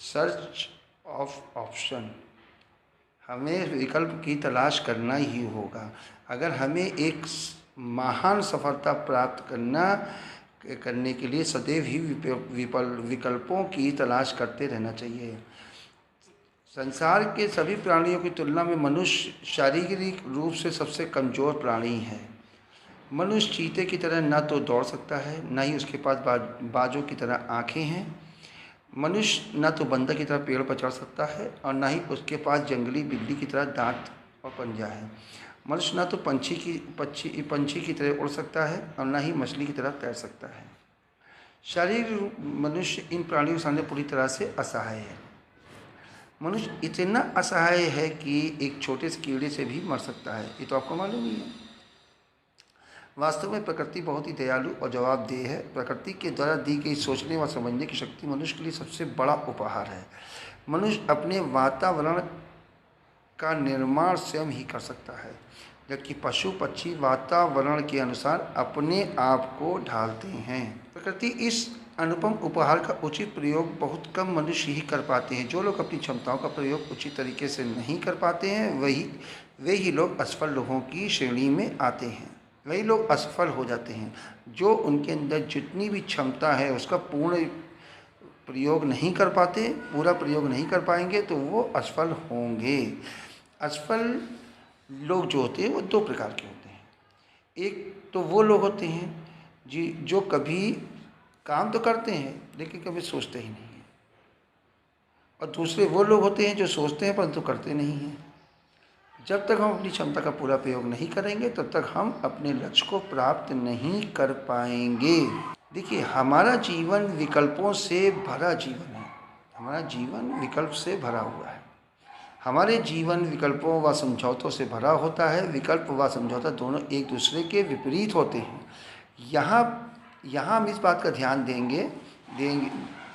Search of option, हमें विकल्प की तलाश करना ही होगा। अगर हमें एक महान सफलता प्राप्त करने के लिए सदैव ही विकल्पों की तलाश करते रहना चाहिए। संसार के सभी प्राणियों की तुलना में मनुष्य शारीरिक रूप से सबसे कमज़ोर प्राणी है। मनुष्य चीते की तरह न तो दौड़ सकता है, न ही उसके पास बाजों की तरह आँखें हैं। मनुष्य न तो बंदर की तरह पेड़ पर चढ़ सकता है और न ही उसके पास जंगली बिल्ली की तरह दांत और पंजा है। मनुष्य न तो पंछी की तरह उड़ सकता है और न ही मछली की तरह तैर सकता है। शारीरिक मनुष्य इन प्राणियों के सामने पूरी तरह से असहाय है। मनुष्य इतना असहाय है कि एक छोटे से कीड़े से भी मर सकता है। ये तो आपको मालूम ही है। वास्तव में प्रकृति बहुत ही दयालु और जवाबदेह है। प्रकृति के द्वारा दी गई सोचने व समझने की शक्ति मनुष्य के लिए सबसे बड़ा उपहार है। मनुष्य अपने वातावरण का निर्माण स्वयं ही कर सकता है, जबकि पशु पक्षी वातावरण के अनुसार अपने आप को ढालते हैं। प्रकृति इस अनुपम उपहार का उचित प्रयोग बहुत कम मनुष्य ही कर पाते हैं। जो लोग अपनी क्षमताओं का प्रयोग उचित तरीके से नहीं कर पाते हैं वे ही लोग असफल लोगों की श्रेणी में आते हैं। वही लोग असफल हो जाते हैं जो उनके अंदर जितनी भी क्षमता है उसका पूरा प्रयोग नहीं कर पाएंगे तो वो असफल होंगे। असफल लोग जो होते हैं वो दो प्रकार के होते हैं। एक तो वो लोग होते हैं जो कभी काम तो करते हैं लेकिन कभी सोचते ही नहीं हैं, और दूसरे वो लोग होते हैं जो सोचते हैं परंतु करते नहीं हैं। जब तक हम अपनी क्षमता का पूरा प्रयोग नहीं करेंगे तब तक हम अपने लक्ष्य को प्राप्त नहीं कर पाएंगे। देखिए, हमारा जीवन विकल्पों से भरा जीवन है। हमारा जीवन विकल्प से भरा हुआ है। हमारे जीवन विकल्पों व समझौतों से भरा होता है। विकल्प व समझौता दोनों एक दूसरे के विपरीत होते हैं। यहाँ हम इस बात का ध्यान देंगे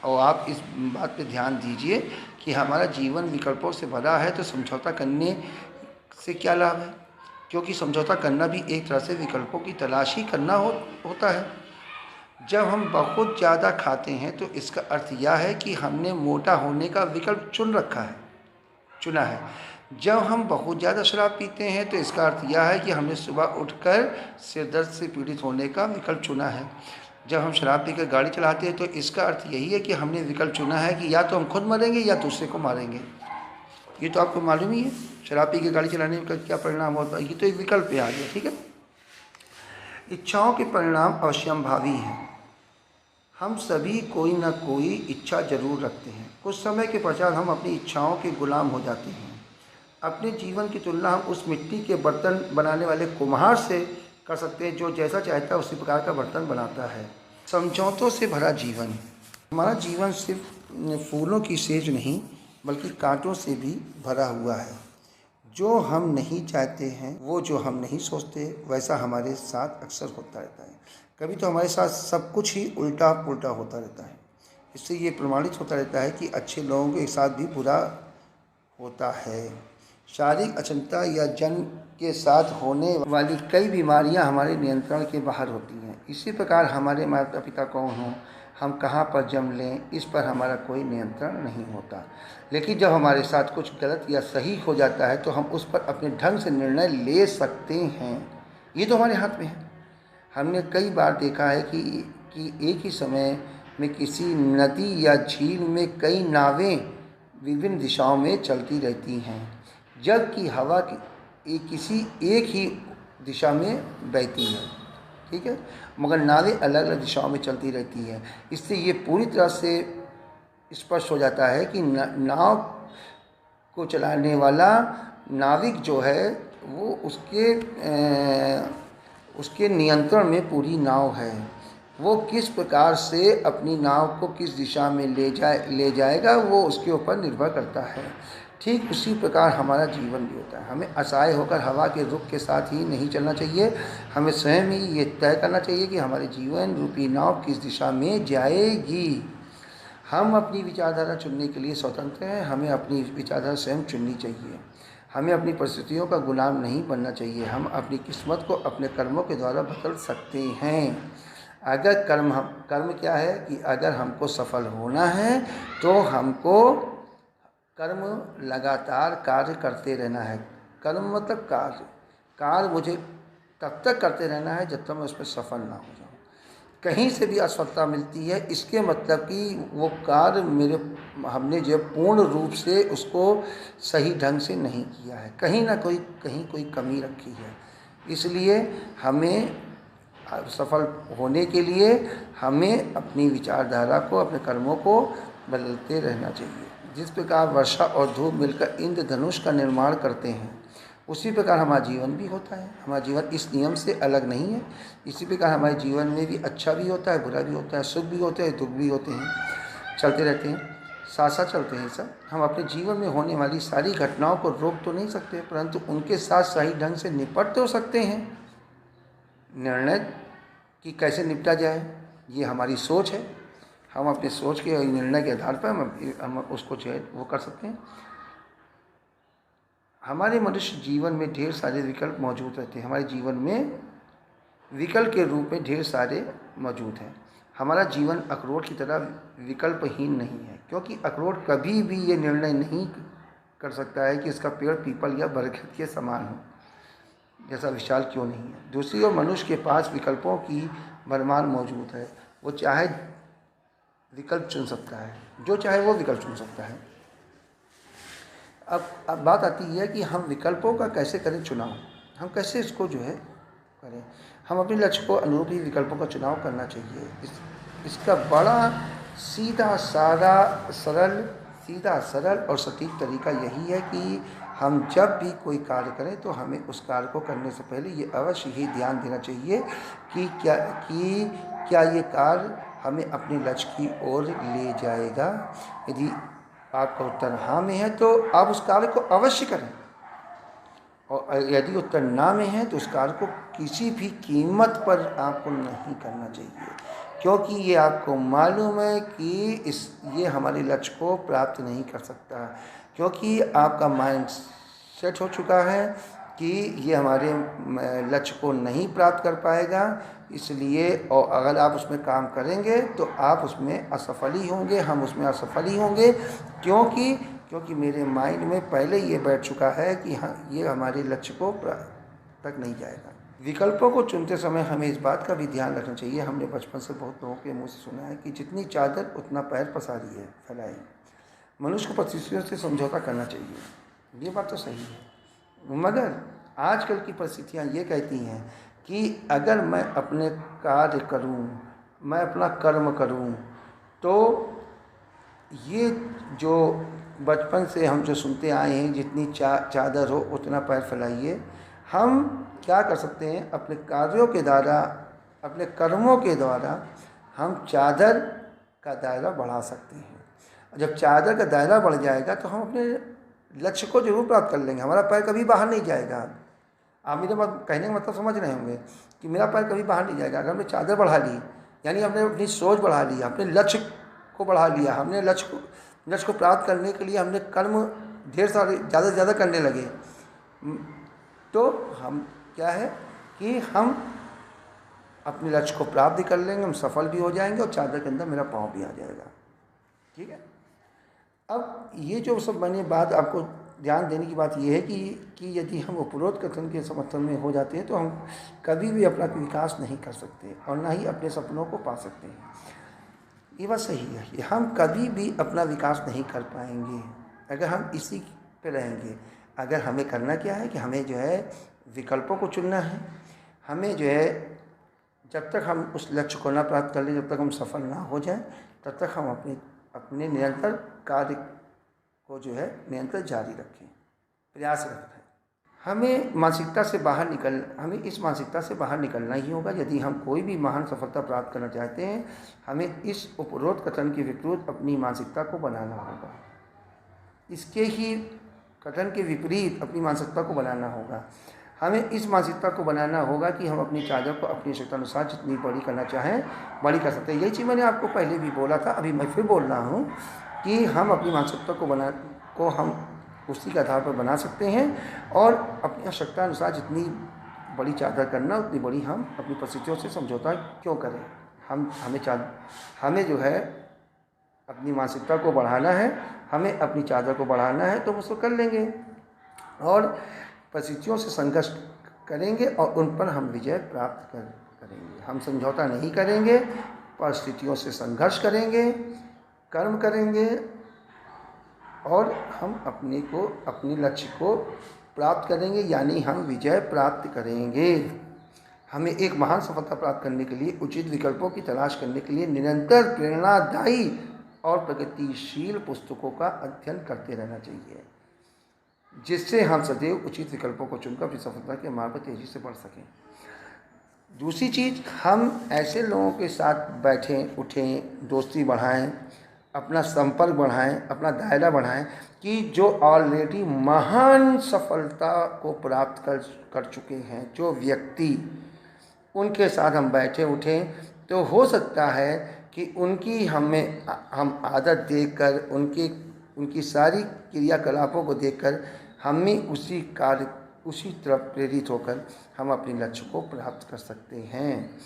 और आप इस बात पे ध्यान दीजिए कि हमारा जीवन विकल्पों से भरा है तो समझौता करने से क्या लाभ है, क्योंकि समझौता करना भी एक तरह से विकल्पों की तलाश ही करना होता है। जब हम बहुत ज़्यादा खाते हैं तो इसका अर्थ यह है कि हमने मोटा होने का विकल्प चुना है। जब हम बहुत ज़्यादा शराब पीते हैं तो इसका अर्थ यह है कि हमने सुबह उठकर सिर दर्द से पीड़ित होने का विकल्प चुना है। जब हम शराब पीकर गाड़ी चलाते हैं तो इसका अर्थ यही है कि हमने विकल्प चुना है कि या तो हम खुद मरेंगे या दूसरे को मारेंगे। ये तो आपको मालूम ही है, शराब पी के गाड़ी चलाने का क्या परिणाम होता है। ये तो एक विकल्प पे आ गया, ठीक है। इच्छाओं के परिणाम अवश्यंभावी हैं। हम सभी कोई ना कोई इच्छा जरूर रखते हैं। कुछ समय के पश्चात हम अपनी इच्छाओं के गुलाम हो जाते हैं। अपने जीवन की तुलना हम उस मिट्टी के बर्तन बनाने वाले कुम्हार से कर सकते हैं जो जैसा चाहता है उसी प्रकार का बर्तन बनाता है। समझौतों से भरा जीवन। हमारा जीवन सिर्फ फूलों की सेज नहीं बल्कि कांटों से भी भरा हुआ है। जो हम नहीं चाहते हैं, वो जो हम नहीं सोचते, वैसा हमारे साथ अक्सर होता रहता है। कभी तो हमारे साथ सब कुछ ही उल्टा पुल्टा होता रहता है। इससे ये प्रमाणित होता रहता है कि अच्छे लोगों के साथ भी बुरा होता है। शारीरिक अक्षमता या जन्म के साथ होने वाली कई बीमारियां हमारे नियंत्रण के बाहर होती हैं। इसी प्रकार हमारे माता पिता कौन हों, हम कहाँ पर जन्म लें, इस पर हमारा कोई नियंत्रण नहीं होता। लेकिन जब हमारे साथ कुछ गलत या सही हो जाता है तो हम उस पर अपने ढंग से निर्णय ले सकते हैं। ये तो हमारे हाथ में है। हमने कई बार देखा है कि एक ही समय में किसी नदी या झील में कई नावें विभिन्न दिशाओं में चलती रहती हैं, जबकि हवा की किसी एक ही दिशा में बहती है, ठीक है, मगर नावें अलग अलग दिशाओं में चलती रहती हैं। इससे ये पूरी तरह से स्पष्ट हो जाता है कि नाव को चलाने वाला नाविक जो है वो उसके नियंत्रण में पूरी नाव है। वो किस प्रकार से अपनी नाव को किस दिशा में ले जाएगा वो उसके ऊपर निर्भर करता है। ठीक उसी प्रकार हमारा जीवन भी होता है। हमें असहाय होकर हवा के रुख के साथ ही नहीं चलना चाहिए। हमें स्वयं ही ये तय करना चाहिए कि हमारे जीवन रूपी नाव किस दिशा में जाएगी। हम अपनी विचारधारा चुनने के लिए स्वतंत्र हैं। हमें अपनी विचारधारा स्वयं चुननी चाहिए। हमें अपनी परिस्थितियों का गुलाम नहीं बनना चाहिए। हम अपनी किस्मत को अपने कर्मों के द्वारा बदल सकते हैं। अगर कर्म क्या है कि अगर हमको सफल होना है तो हमको कर्म लगातार कार्य करते रहना है। कर्म मतलब कार्य मुझे तब तक करते रहना है जब तक मैं उसमें सफल ना हो जाऊँ। कहीं से भी असफलता मिलती है इसके मतलब कि वो कार्य हमने जो पूर्ण रूप से उसको सही ढंग से नहीं किया है, कहीं कोई कमी रखी है। इसलिए हमें सफल होने के लिए हमें अपनी विचारधारा को, अपने कर्मों को बदलते रहना चाहिए। जिस प्रकार वर्षा और धूप मिलकर इंद्रधनुष का निर्माण करते हैं, उसी प्रकार हमारा जीवन भी होता है। हमारा जीवन इस नियम से अलग नहीं है। इसी प्रकार हमारे जीवन में भी अच्छा भी होता है, बुरा भी होता है, सुख भी होते हैं, दुख भी होते हैं, चलते रहते हैं, साथ साथ चलते हैं सब। हम अपने जीवन में होने वाली सारी घटनाओं को रोक तो नहीं सकते, परंतु उनके साथ सही ढंग से निपट तो सकते हैं। निर्णय कि कैसे निपटा जाए ये हमारी सोच है। हम अपने सोच के और निर्णय के आधार पर हम उसको जो है वो कर सकते हैं। हमारे मनुष्य जीवन में ढेर सारे विकल्प मौजूद रहते हैं। हमारे जीवन में विकल्प के रूप में ढेर सारे मौजूद हैं। हमारा जीवन अखरोट की तरह विकल्पहीन नहीं है, क्योंकि अखरोट कभी भी ये निर्णय नहीं कर सकता है कि इसका पेड़ पीपल या बरगद के समान हो, जैसा विशाल क्यों नहीं है। दूसरी ओर मनुष्य के पास विकल्पों की भरमार मौजूद है। वो चाहे विकल्प चुन सकता है, जो चाहे वो विकल्प चुन सकता है। अब बात आती है कि हम विकल्पों का कैसे करें चुनाव, हम कैसे इसको जो है करें। हम अपने लक्ष्य को अनुरूप ही विकल्पों का चुनाव करना चाहिए। इसका बड़ा सीधा सरल और सटीक तरीका यही है कि हम जब भी कोई कार्य करें तो हमें उस कार्य को करने से पहले ये अवश्य ही ध्यान देना चाहिए कि क्या ये कार्य हमें अपने लक्ष्य की ओर ले जाएगा। यदि आपका उत्तर हाँ में है तो आप उस कार्य को अवश्य करें, और यदि उत्तर ना में है तो उस कार्य को किसी भी कीमत पर आपको नहीं करना चाहिए, क्योंकि ये आपको मालूम है कि ये हमारे लक्ष्य को प्राप्त नहीं कर सकता, क्योंकि आपका माइंड सेट हो चुका है कि ये हमारे लक्ष्य को नहीं प्राप्त कर पाएगा। इसलिए और अगर आप उसमें काम करेंगे तो आप उसमें असफल ही होंगे, हम उसमें असफल ही होंगे, क्योंकि मेरे माइंड में पहले ये बैठ चुका है कि हाँ ये हमारे लक्ष्य को तक नहीं जाएगा। विकल्पों को चुनते समय हमें इस बात का भी ध्यान रखना चाहिए। हमने बचपन से बहुत लोगों के मुँह से सुना है कि जितनी चादर उतना पैर पसारी है फैलाई। मनुष्य को परिस्थितियों से समझौता करना चाहिए, ये बात तो सही है, मगर आजकल की परिस्थितियाँ ये कहती हैं कि अगर मैं अपने कार्य करूं, मैं अपना कर्म करूं, तो ये जो बचपन से हम जो सुनते आए हैं जितनी चादर हो उतना पैर फैलाइए, हम क्या कर सकते हैं अपने कार्यों के द्वारा, अपने कर्मों के द्वारा हम चादर का दायरा बढ़ा सकते हैं। जब चादर का दायरा बढ़ जाएगा तो हम अपने लक्ष्य को जरूर प्राप्त कर लेंगे, हमारा पैर कभी बाहर नहीं जाएगा। आप मेरे बात कहने का मतलब समझ रहे होंगे कि मेरा पैर कभी बाहर नहीं जाएगा। अगर हमने चादर बढ़ा ली, यानी हमने अपनी सोच बढ़ा ली, अपने लक्ष्य को बढ़ा लिया, हमने लक्ष्य को प्राप्त करने के लिए हमने कर्म ढेर सारे ज़्यादा से ज़्यादा करने लगे, तो हम क्या है कि हम अपने लक्ष्य को प्राप्त भी कर लेंगे, हम सफल भी हो जाएंगे और चादर के अंदर मेरा पाँव भी आ जाएगा। ठीक है। अब ये जो सब मैंने बात आपको ध्यान देने की बात यह है कि यदि हम उपरोक्त कथन के समर्थन में हो जाते हैं तो हम कभी भी अपना विकास नहीं कर सकते और ना ही अपने सपनों को पा सकते हैं। ये बात सही है, हम कभी भी अपना विकास नहीं कर पाएंगे अगर हम इसी पे रहेंगे। अगर हमें करना क्या है कि हमें जो है विकल्पों को चुनना है। हमें जो है जब तक हम उस लक्ष्य को ना प्राप्त कर लें, जब तक हम सफल ना हो जाएं, तब तक हम अपने निरंतर कार्य को जो है निरंतर जारी रखें, प्रयास रखें। हमें इस मानसिकता से बाहर निकलना ही होगा। यदि हम कोई भी महान सफलता प्राप्त करना चाहते हैं, हमें इस उपरोक्त कथन के विपरीत अपनी मानसिकता को बनाना होगा। इसके ही कथन के विपरीत अपनी मानसिकता को बनाना होगा। हमें इस मानसिकता को बनाना होगा कि हम अपनी चादर को अपनी आवश्यकतानुसार जितनी बड़ी करना चाहें बड़ी कर सकते हैं। यही चीज़ मैंने आपको पहले भी बोला था, अभी मैं फिर बोल रहा हूँ कि हम अपनी मानसिकता को हम उसी के आधार पर बना सकते हैं और अपनी आवश्यकता अनुसार जितनी बड़ी चादर करना उतनी बड़ी हम अपनी परिस्थितियों से समझौता क्यों करें। हमें जो है अपनी मानसिकता को बढ़ाना है, हमें अपनी चादर को बढ़ाना है, तो उसको कर लेंगे और परिस्थितियों से संघर्ष करेंगे और उन पर हम विजय प्राप्त करेंगे। हम समझौता नहीं करेंगे, परिस्थितियों से संघर्ष करेंगे, कर्म करेंगे और हम अपने लक्ष्य को प्राप्त करेंगे, यानी हम विजय प्राप्त करेंगे। हमें एक महान सफलता प्राप्त करने के लिए उचित विकल्पों की तलाश करने के लिए निरंतर प्रेरणादायी और प्रगतिशील पुस्तकों का अध्ययन करते रहना चाहिए, जिससे हम सदैव उचित विकल्पों को चुनकर अपनी सफलता के मार्ग पर तेजी से बढ़ सकें। दूसरी चीज़, हम ऐसे लोगों के साथ बैठें उठें, दोस्ती बढ़ाएं, अपना संपर्क बढ़ाएं, अपना दायरा बढ़ाएं कि जो ऑलरेडी महान सफलता को प्राप्त कर चुके हैं जो व्यक्ति, उनके साथ हम बैठे उठें तो हो सकता है कि उनकी हम आदत देखकर, उनकी सारी क्रियाकलापों को देखकर हमें उसी तरफ प्रेरित होकर हम अपने लक्ष्य को प्राप्त कर सकते हैं।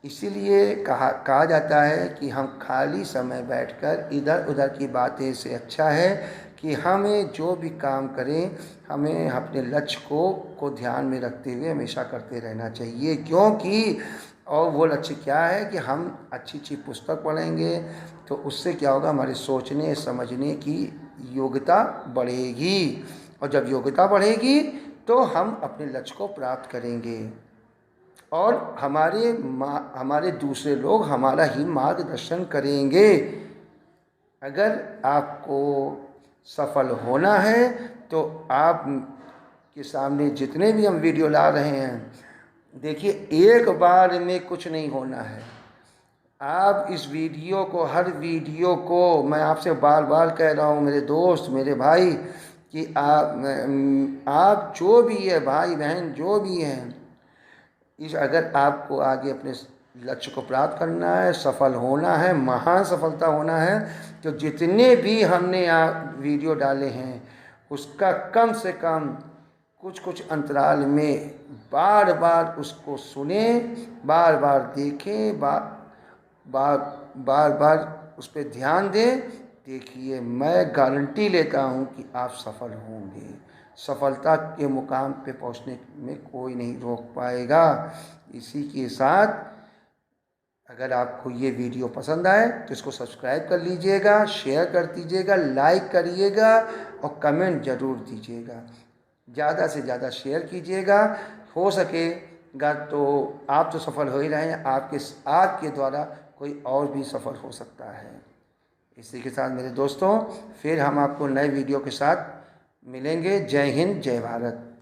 इसीलिए कहा जाता है कि हम खाली समय बैठकर इधर उधर की बातें से अच्छा है कि हमें जो भी काम करें, हमें अपने लक्ष्य को ध्यान में रखते हुए हमेशा करते रहना चाहिए। क्योंकि और वो लक्ष्य क्या है कि हम अच्छी पुस्तक पढ़ेंगे तो उससे क्या होगा, हमारे सोचने समझने की योग्यता बढ़ेगी, और जब योग्यता बढ़ेगी तो हम अपने लक्ष्य को प्राप्त करेंगे और हमारे दूसरे लोग हमारा ही मार्गदर्शन करेंगे। अगर आपको सफल होना है तो आप के सामने जितने भी हम वीडियो ला रहे हैं, देखिए एक बार में कुछ नहीं होना है। आप इस वीडियो को, हर वीडियो को मैं आपसे बार बार कह रहा हूँ मेरे दोस्त, मेरे भाई, कि आप जो भी है, भाई बहन जो भी हैं, अगर आपको आगे अपने लक्ष्य को प्राप्त करना है, सफल होना है, महान सफलता होना है, तो जितने भी हमने वीडियो डाले हैं उसका कम से कम कुछ अंतराल में बार बार उसको सुने, बार बार देखें, बार बार उस पर ध्यान दें। देखिए, मैं गारंटी लेता हूँ कि आप सफल होंगे। सफलता के मुकाम पे पहुँचने में कोई नहीं रोक पाएगा। इसी के साथ अगर आपको ये वीडियो पसंद आए तो इसको सब्सक्राइब कर लीजिएगा, शेयर कर दीजिएगा, लाइक करिएगा और कमेंट ज़रूर दीजिएगा। ज़्यादा से ज़्यादा शेयर कीजिएगा, हो सकेगा तो आप तो सफल हो ही रहे हैं, आपके द्वारा कोई और भी सफल हो सकता है। इसी के साथ मेरे दोस्तों, फिर हम आपको नए वीडियो के साथ मिलेंगे। जय हिंद, जय भारत।